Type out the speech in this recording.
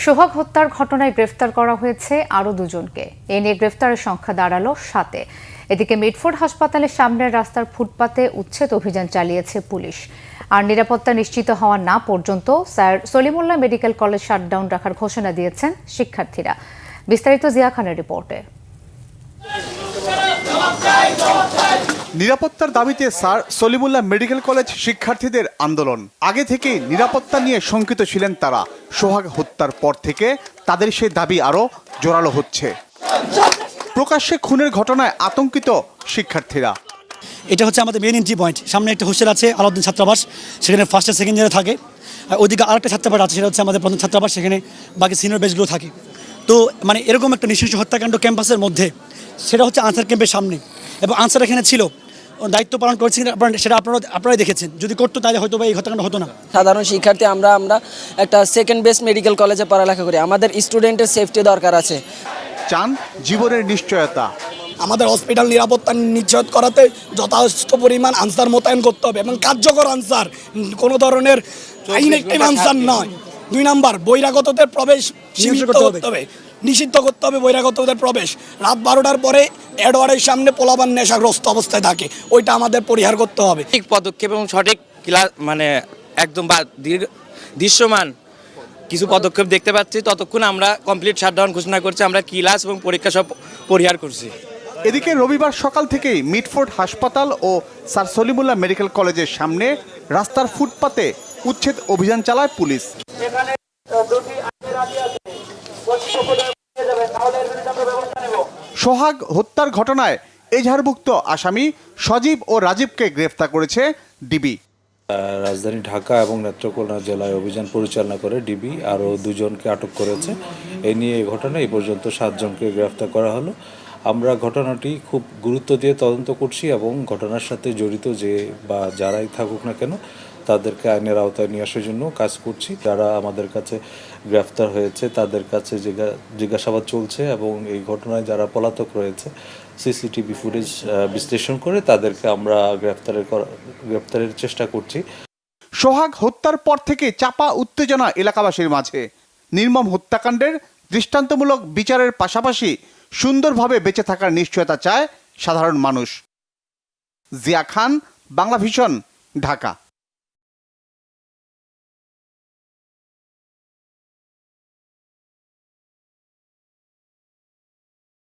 সোহাগ হত্যার ঘটনায় গ্রেফতার করা হয়েছে আরও দুজনকে। এ নিয়ে গ্রেফতারের সংখ্যা দাঁড়ালো 7-এ। এদিকে মিটফোর্ড হাসপাতালের সামনের রাস্তার ফুটপাতে উচ্ছেদ অভিযান চালিয়েছে পুলিশ। আর নিরাপত্তা নিশ্চিত হওয়া না পর্যন্ত sir Salimullah medical college shutdown রাখার ঘোষণা দিয়েছেন শিক্ষার্থীরা। বিস্তারিত জিয়া খানের রিপোর্টে। নিরাপত্তার দাবিতে স্যার সলিমুল্লাহ মেডিকেল কলেজ শিক্ষার্থীদের আন্দোলন। আগে থেকেই নিরাপত্তা নিয়ে শঙ্কিত ছিলেন তারা। সোহাগ হত্যার পর থেকে তাদের সেই দাবি আরও জোরালো হচ্ছে। প্রকাশ্যে খুনের ঘটনায় আতঙ্কিত শিক্ষার্থীরা। এটা হচ্ছে আমাদের মেইন এন্ট্রি পয়েন্ট। সামনে একটা হোস্টেল আছে আলাউদ্দিন ছাত্রাবাস, সেখানে ফার্স্ট আর সেকেন্ড ইয়ারে থাকে। ওইদিকে আরেকটা ছাত্রাবাস আছে, সেটা হচ্ছে আমাদের প্রথম ছাত্রাবাস, সেখানে বাকি সিনিয়র ব্যাচগুলো থাকে। তো মানে এরকম একটা নৃশংস হত্যাকাণ্ড ক্যাম্পাসের মধ্যে, সেটা হচ্ছে আনসার ক্যাম্পের সামনে, এবং আনসার এখানে ছিল, দায়িত্ব পালন করেছেন, সেটা আপনারাই দেখেছেন। যদি করতো তাহলে হয়তো বা এই হত্যাকাণ্ড হতো না। সাধারণ শিক্ষার্থী আমরা একটা সেকেন্ড বেস্ট মেডিকেল কলেজে পড়ালেখা করি, আমাদের স্টুডেন্টের সেফটি দরকার আছে। চান জীবনের নিশ্চয়তা। আমাদের হসপিটাল নিরাপত্তা নিশ্চিত করাতে যথেষ্ট পরিমাণ আনসার মোতায়েন করতে হবে, এবং কার্যকর আনসার, কোনো ধরনের ইনএক্টিভ আনসার নয়। 2 নাম্বার, বহিরাগতদের প্রবেশ সীমিত করতে হবে, নিষিদ্ধ করতে হবে বহিরাগতদের প্রবেশ। রাত 12টার পরে এডওয়ার্ডের সামনে পোলাপান নেশাগ্রস্ত অবস্থায় থাকে, ওইটা আমাদের পরিহার করতে হবে। ঠিক পদক্ষেপ এবং সঠিক ক্লাস একদম দৃশ্যমান কিছু পদক্ষেপ দেখতে পাচ্ছি, ততক্ষণ আমরা কমপ্লিট শাটডাউন ঘোষণা করছি। আমরা ক্লাস এবং পরীক্ষা সব পরিহার করছি। এদিকে রবিবার সকাল থেকেই মিটফোর্ড হাসপাতাল ও স্যার সলিমুল্লাহ মেডিকেল কলেজের সামনে রাস্তার ফুটপাতে উচ্ছেদ অভিযান চালায় পুলিশ। সোহাগ হত্যার ঘটনায় এজাহারভুক্ত আসামি সজীব ও রাজীবকে গ্রেফতার করেছে ডিবি। রাজধানী ঢাকা এবং নেত্রকোনা জেলায় অভিযান পরিচালনা করে ডিবি আরও 2 জনকে আটক করেছে। এ নিয়ে এই ঘটনায় এই পর্যন্ত 7 জনকে গ্রেফতার করা হলো। আমরা ঘটনাটি খুব গুরুত্ব দিয়ে তদন্ত করছি এবং ঘটনার সাথে জড়িত যে বা যারাই থাকুক না কেন তাদেরকে আইনের আওতায় নিয়ে আসার জন্য কাজ করছি। যারা আমাদের কাছে গ্রেফতার হয়েছে তাদের কাছে জিজ্ঞাসাবাদ চলছে, এবং এই ঘটনায় যারা পলাতক রয়েছে সিসিটিভি ফুটেজ বিশ্লেষণ করে তাদেরকে আমরা গ্রেফতারের চেষ্টা করছি। সোহাগ হত্যার পর থেকে চাপা উত্তেজনা এলাকাবাসীর মাঝে। নির্মম হত্যাকাণ্ডের দৃষ্টান্তমূলক বিচারের পাশাপাশি সুন্দরভাবে বেঁচে থাকার নিশ্চয়তা চায় সাধারণ মানুষ। জিয়া খান, বাংলা ভিশন, ঢাকা।